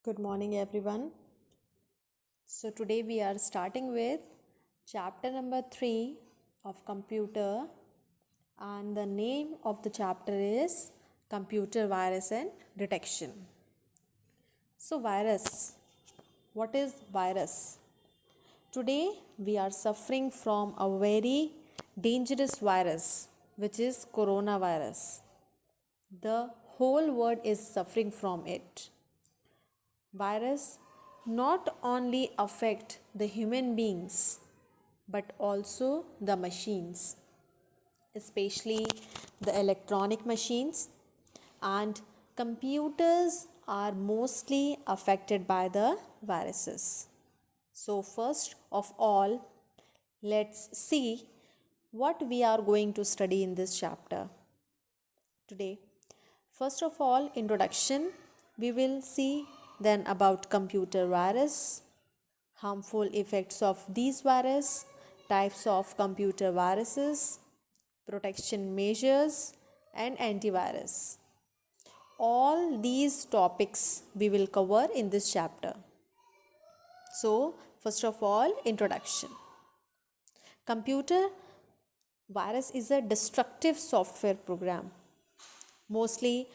Good morning, everyone. So, today we are starting with chapter number 3 of computer, and the name of the chapter is Computer Virus and Detection. So, virus. What is virus? Today we are suffering from a very dangerous virus, which is coronavirus. The whole world is suffering from it. Virus not only affect the human beings but also the machines, especially the electronic machines, and computers are mostly affected by the viruses. So, first of all, let's see what we are going to study in this chapter today. First of all, introduction. We will see then about computer virus, harmful effects of these virus, types of computer viruses, protection measures, and antivirus. All these topics we will cover in this chapter. So, first of all, introduction. Computer virus is a destructive software program. Mostly,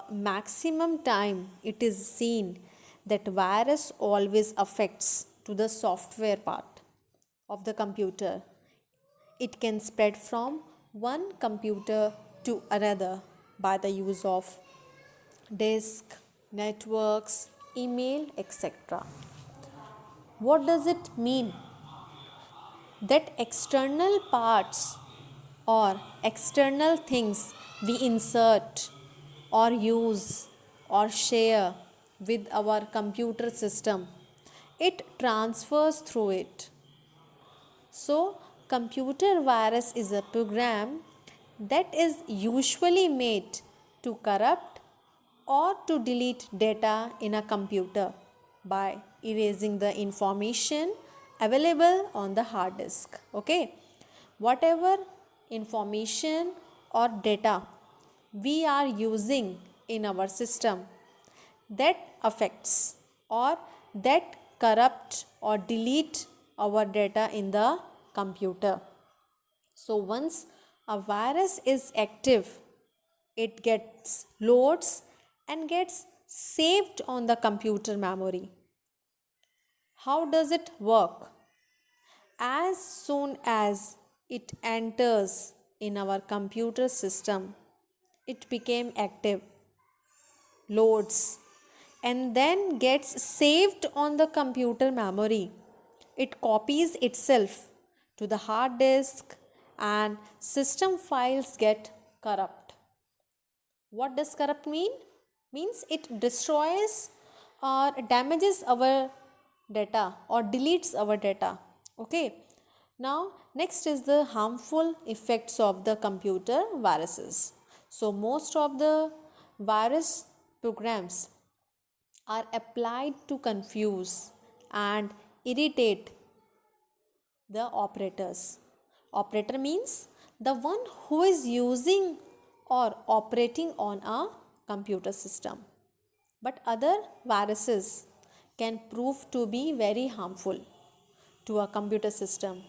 maximum time it is seen that virus always affects to the software part of the computer. It can spread from one computer to another by the use of disk, networks, email, etc. What does it mean? That external parts or external things we insert or use or share with our computer system, it transfers through it. So, computer virus is a program that is usually made to corrupt or to delete data in a computer by erasing the information available on the hard disk. Okay, whatever information or data we are using in our system that affects or that corrupt or delete our data in the computer. So once a virus is active, it gets loads and gets saved on the computer memory. How does it work? As soon as it enters in our computer system, it became active, loads, and then gets saved on the computer memory. It copies itself to the hard disk and system files get corrupt. What does corrupt mean? Means it destroys or damages our data or deletes our data. Okay. Now next is the harmful effects of the computer viruses. So most of the virus programs are applied to confuse and irritate the operators. Operator means the one who is using or operating on a computer system. But other viruses can prove to be very harmful to a computer system.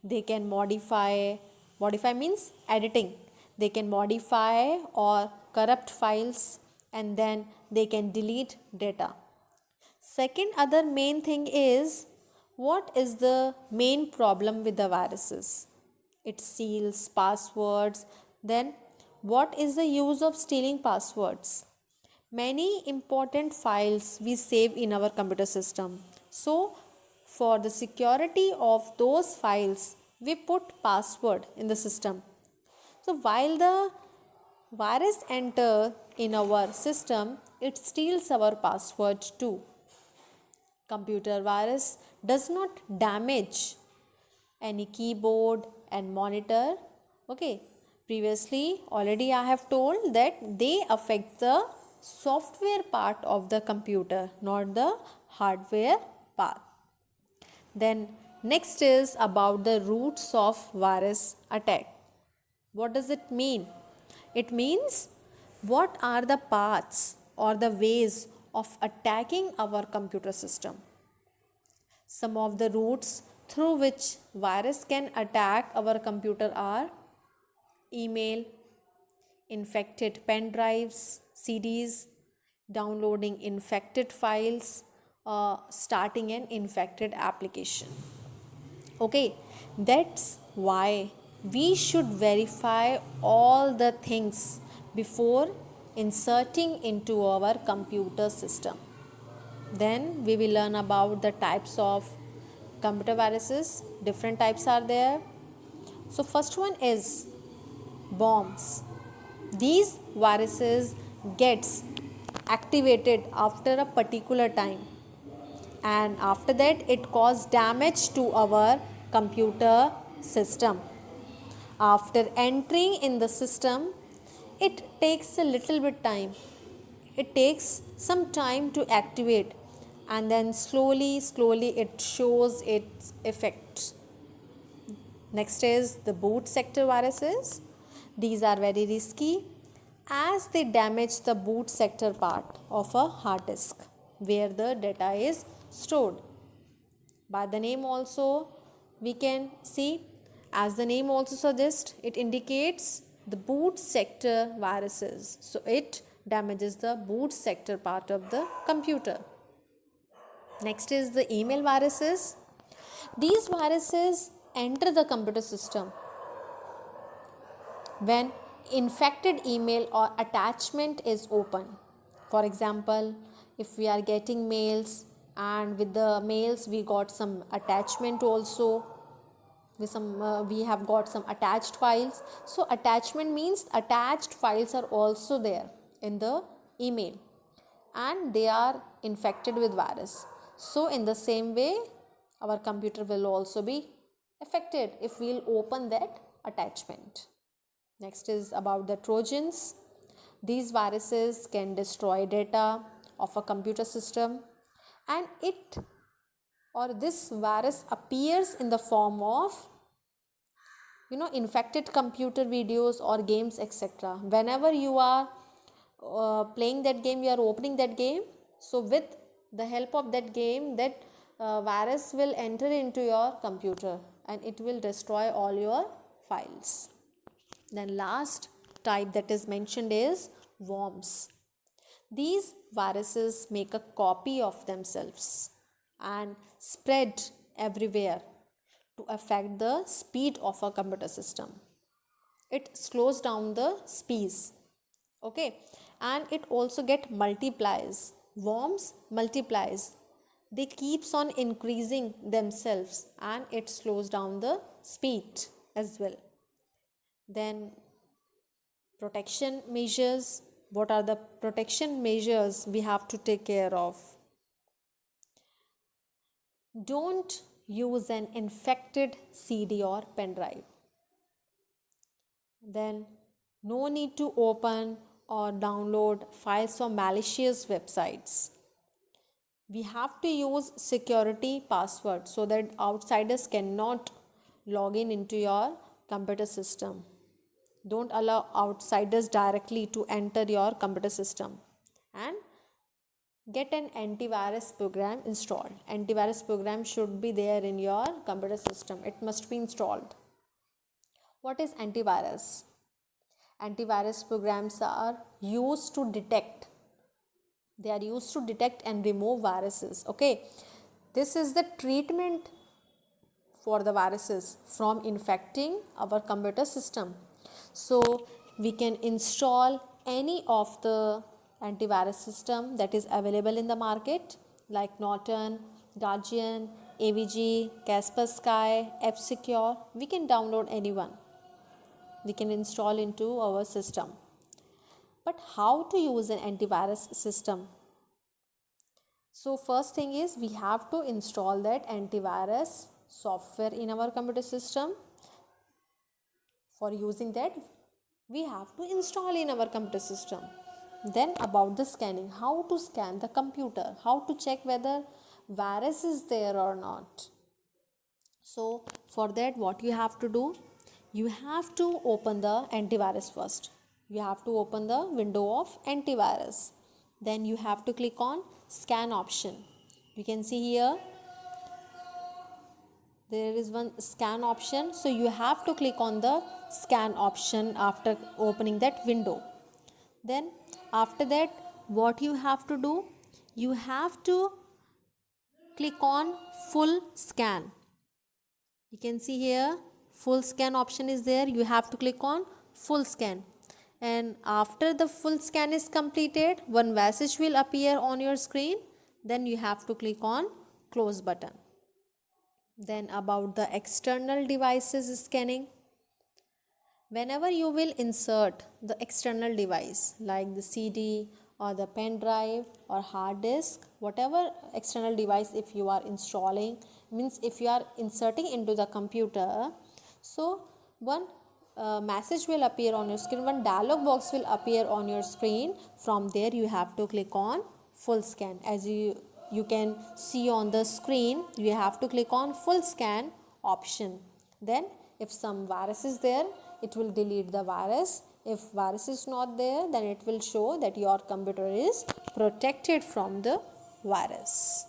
They can modify means editing. They can modify or corrupt files, and then they can delete data. Second other main thing is, what is the main problem with the viruses? It steals passwords. Then what is the use of stealing passwords? Many important files we save in our computer system. So for the security of those files, we put password in the system. So while the virus enter in our system, it steals our password too. Computer virus does not damage any keyboard and monitor. Okay, previously already I have told that they affect the software part of the computer, not the hardware part. Then next is about the roots of virus attack. What does it mean? It means what are the paths or the ways of attacking our computer system. Some of the routes through which virus can attack our computer are email, infected pen drives, CDs, downloading infected files, starting an infected application. Okay, that's why we should verify all the things before inserting into our computer system. Then we will learn about the types of computer viruses. Different types are there. So first one is worms. These viruses gets activated after a particular time, and after that it cause damage to our computer system. After entering in the system, it takes a little bit time. It takes some time to activate, and then slowly it shows its effects. Next is the boot sector viruses. These are very risky as they damage the boot sector part of a hard disk where the data is stored. By the name also we can see, as the name also suggests, it indicates the boot sector viruses. So it damages the boot sector part of the computer. Next is the email viruses. These viruses enter the computer system when infected email or attachment is open. For example, if we are getting mails and with the mails we got some attachment also, we have got some attached files. So attachment means attached files are also there in the email and they are infected with virus. So in the same way our computer will also be affected if we'll open that attachment. Next is about the Trojans. These viruses can destroy data of a computer system, and this virus appears in the form of infected computer videos or games, etc. Whenever you are playing that game, you are opening that game, so with the help of that game, that virus will enter into your computer and it will destroy all your files. Then last type that is mentioned is worms. These viruses make a copy of themselves and spread everywhere to affect the speed of a computer system. It slows down the speeds. Okay, and it also multiplies. Worms multiplies. They keeps on increasing themselves and it slows down the speed as well. Then protection measures. What are the protection measures we have to take care of? Don't use an infected CD or pen drive. Then no need to open or download files from malicious websites. We have to use security password so that outsiders cannot log in into your computer system. Don't allow outsiders directly to enter your computer system. And get an antivirus program installed. Antivirus program should be there in your computer system. It must be installed. What is antivirus? Antivirus programs are used to detect. They are used to detect and remove viruses. Okay. This is the treatment for the viruses from infecting our computer system. So we can install any of the antivirus system that is available in the market, like Norton, Guardian, AVG, Kaspersky, F-Secure. We can download any one. We can install into our system. But how to use an antivirus system? So first thing is we have to install that antivirus software in our computer system. For using that, we have to install in our computer system. Then about the scanning, how to scan the computer, how to check whether virus is there or not. So for that, what you have to do, you have to open the antivirus first. You have to open the window of antivirus. then you have to click on scan option. You can see here there is one scan option, so you have to click on the scan option after opening that window. Then after that, what you have to do, you have to click on full scan. You can see here full scan option is there. You have to click on full scan, and after the full scan is completed, one message will appear on your screen. Then you have to click on close button. Then about the external devices scanning, whenever you will insert the external device like the CD or the pen drive or hard disk, whatever external device if you are installing, means if you are inserting into the computer, so one message will appear on your screen, one dialog box will appear on your screen. From there you have to click on full scan. As you can see on the screen, you have to click on full scan option. Then if some virus is there, it will delete the virus. If virus is not there, then it will show that your computer is protected from the virus.